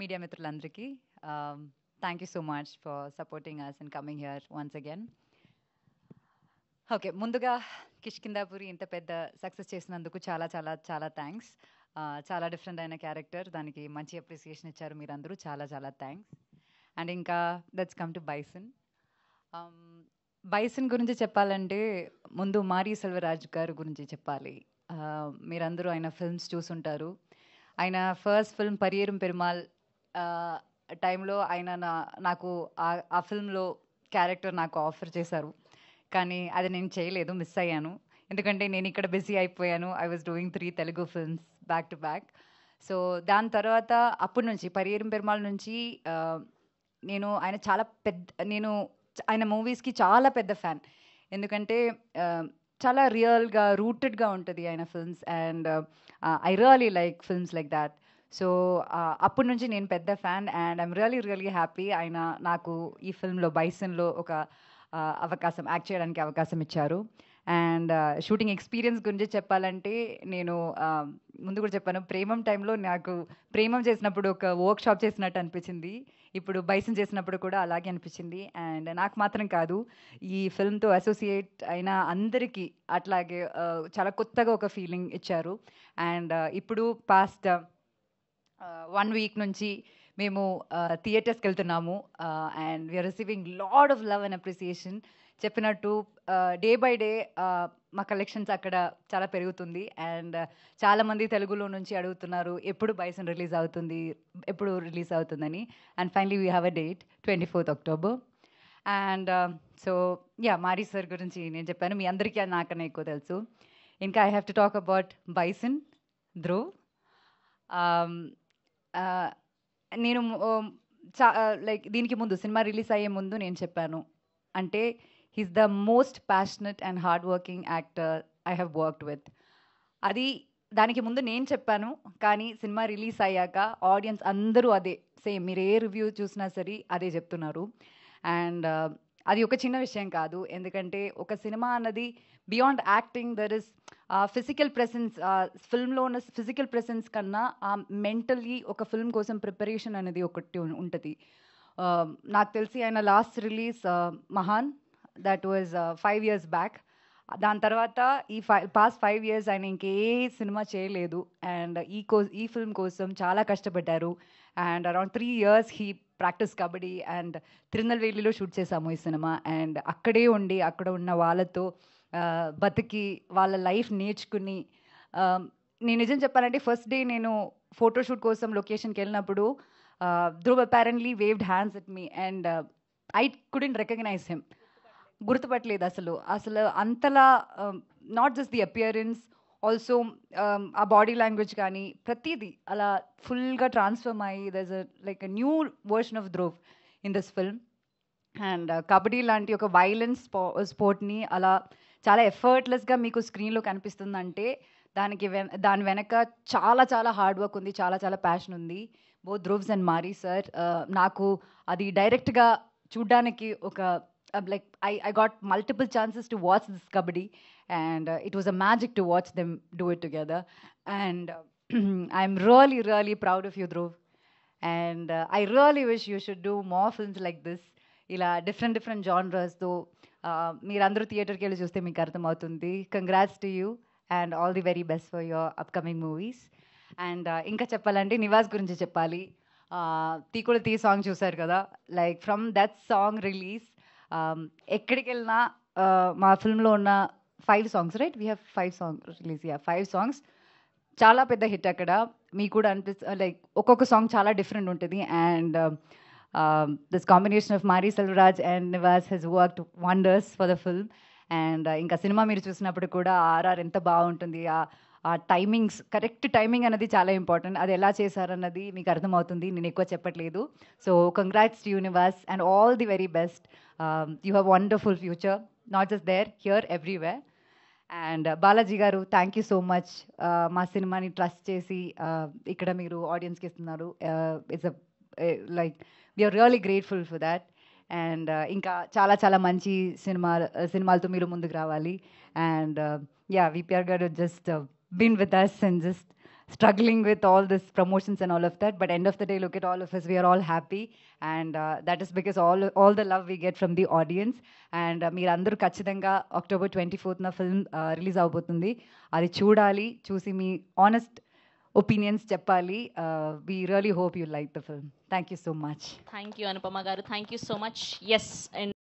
Media మిత్రులందరికీ thank you so much for supporting us and coming here once again. Okay, ముందుగా కిష్కిందాపురి ఇంత పెద్ద success చేసినందుకు చాలా చాలా చాలా థ్యాంక్స్. చాలా డిఫరెంట్ అయిన క్యారెక్టర్, దానికి మంచి అప్రిసియేషన్ ఇచ్చారు మీరందరూ, చాలా చాలా థ్యాంక్స్. అండ్ ఇంకా let's come to bison. Bison గురించి చెప్పాలంటే ముందు మారీ సెల్వరాజ్ గారు గురించి చెప్పాలి. మీరందరూ ఆయన ఫిల్మ్స్ చూసుంటారు. ఆయన ఫస్ట్ ఫిల్మ్ పరియేరం పెరుమాల్ టైంలో ఆయన నాకు ఆ ఫిల్మ్లో క్యారెక్టర్ నాకు ఆఫర్ చేశారు, కానీ అది నేను చేయలేదు, మిస్ అయ్యాను. ఎందుకంటే నేను ఇక్కడ బిజీ అయిపోయాను. I was doing 3 Telugu films back to back. So దాని తర్వాత అప్పటి నుంచి పరియేరం పెరుమాల్ నుంచి నేను ఆయన చాలా నేను ఆయన మూవీస్కి చాలా పెద్ద ఫ్యాన్. ఎందుకంటే చాలా రియల్గా రూటెడ్గా ఉంటుంది ఆయన films, and I really like films like that. So అప్పటి నుంచి నేను పెద్ద fan, and I'm really happy ఆయన నాకు ఈ ఫిల్మ్లో బైసన్లో ఒక అవకాశం, యాక్ట్ చేయడానికి అవకాశం ఇచ్చారు. అండ్ షూటింగ్ ఎక్స్పీరియన్స్ గురించి చెప్పాలంటే నేను ముందు కూడా చెప్పాను, ప్రేమం టైంలో నాకు ప్రేమం చేసినప్పుడు ఒక వర్క్ షాప్ చేసినట్టు అనిపించింది, ఇప్పుడు బైసన్ చేసినప్పుడు కూడా అలాగే అనిపించింది. అండ్ నాకు మాత్రం కాదు, ఈ ఫిల్మ్తో అసోసియేట్ అయిన అందరికీ అట్లాగే చాలా కొత్తగా ఒక ఫీలింగ్ ఇచ్చారు. అండ్ ఇప్పుడు పాస్ట్ 1 వీక్ నుంచి మేము థియేటర్స్కి వెళ్తున్నాము, and we're receiving lot of love and appreciation. చెప్పినట్టు డే బై డే మా కలెక్షన్స్ అక్కడ చాలా పెరుగుతుంది. అండ్ చాలామంది తెలుగులో నుంచి అడుగుతున్నారు ఎప్పుడు బైసన్ రిలీజ్ అవుతుంది, ఎప్పుడు రిలీజ్ అవుతుందని. And finally we have a date 24th October. And so Mari sir గురించి నేను చెప్పాను, మీ అందరికీ నాకన్నా ఎక్కువ తెలుసు. ఇంకా I have to talk about Bison Dhruv. నేను లైక్ దీనికి ముందు సినిమా రిలీజ్ అయ్యే ముందు నేను చెప్పాను, అంటే he's the most passionate and hard working actor I have worked with. అది దానికి ముందు నేను చెప్పాను, కానీ సినిమా రిలీజ్ అయ్యాక ఆడియన్స్ అందరూ అదే సేమ్, మీరు ఏ రివ్యూ చూసినా సరే అదే చెప్తున్నారు. అండ్ అది ఒక చిన్న విషయం కాదు, ఎందుకంటే ఒక సినిమా అన్నది beyond acting there is physical presence. ఫిల్మ్లో ఉన్న ఫిజికల్ ప్రెసెన్స్ కన్నా మెంటల్లీ ఒక ఫిల్మ్ కోసం ప్రిపరేషన్ అనేది ఒకటి ఉంటుంది. నాకు తెలిసి ఆయన last release Mahaan, that was 5 years back. దాని తర్వాత పాస్ట్ 5 years ఆయన ఇంకే సినిమా చేయలేదు. అండ్ ఈ ఫిల్మ్ కోసం చాలా కష్టపడ్డారు. And around 3 years he practice kabaddi, and తిరునల్వేలిలో షూట్ చేసాము ఈ సినిమా. అండ్ అక్కడే ఉండి అక్కడ ఉన్న వాళ్ళతో బతికి వాళ్ళ లైఫ్ నేర్చుకుని, నేను నిజం చెప్పాలంటే ఫస్ట్ డే నేను ఫోటోషూట్ కోసం లొకేషన్కి వెళ్ళినప్పుడు Dhruv apparently waved hands at me, and I couldn't recognise him. గుర్తుపట్టలేదు అసలు అంతలా, not just the appearance, also ఆ బాడీ లాంగ్వేజ్ కానీ ప్రతిదీ అలా ఫుల్గా ట్రాన్స్ఫర్మ్ అయ్యి there is like a new version of Dhruv in this film. And kabaddi లాంటి ఒక వైలెన్స్ స్పోర్ట్ని అలా చాలా ఎఫర్ట్లెస్గా మీకు స్క్రీన్లో కనిపిస్తుందంటే దాని వెనక చాలా చాలా హార్డ్ వర్క్ ఉంది, చాలా చాలా ప్యాషన్ ఉంది, బోత్ ధ్రువ్స్ అండ్ మారీ సార్. నాకు అది డైరెక్ట్గా చూడ్డానికి ఒక like I got multiple chances to watch this kabaddi, and it was a magic to watch them do it together. And I'm really proud of you, Dhruv, and I really wish you should do more films like this, ila different genres తో మీరందరూ థియేటర్కి వెళ్ళి చూస్తే మీకు అర్థమవుతుంది. Congrats to you and all the very best for your upcoming movies. And ఇంకా చెప్పాలంటే నివాస్ గురించి చెప్పాలి. తీకుడు తీ సాంగ్ చూసారు కదా, like from that song release ఎక్కడికి వెళ్ళినా మా ఫిల్మ్లో ఉన్న 5 songs, right, we have 5 songs release, 5 songs చాలా పెద్ద హిట్ అక్కడ. మీకు కూడా లైక్ ఒక్కొక్క సాంగ్ చాలా డిఫరెంట్ ఉంటుంది. And this combination of Mari Selvaraj and Nivas has worked wonders for the film. And ఇంకా సినిమా మీరు చూసినప్పుడు కూడా ఆర్ఆర్ ఎంత బాగుంటుంది, ఆ టైమింగ్స్, కరెక్ట్ టైమింగ్ అనేది చాలా ఇంపార్టెంట్. అది ఎలా చేశారన్నది మీకు అర్థమవుతుంది, నేను ఎక్కువ చెప్పట్లేదు. So congrats to you Nivas and all the very best. You have wonderful future, not just there, here, everywhere. And Balaji గారు, థ్యాంక్ యూ సో మచ్, మా సినిమాని ట్రస్ట్ చేసి ఇక్కడ మీరు ఆడియన్స్కి ఇస్తున్నారు. It's like we're really grateful for that. And ఇంకా చాలా చాలా మంచి సినిమాలతో మీరు ముందుకు రావాలి. అండ్ విపిఆర్ గారు just been with us and just struggling with all this promotions and all of that. But end of the day, look at all of us. We are all happy, and that is because all the love we get from the audience. And మీరందరూ ఖచ్చితంగా October 24th film release అవబోతుంది. అది చూడాలి, చూసి మీ honest opinions చెప్పాలి. We really hope you like the film. Thank you so much. Thank you, Anupama garu. Thank you so much. Yes, and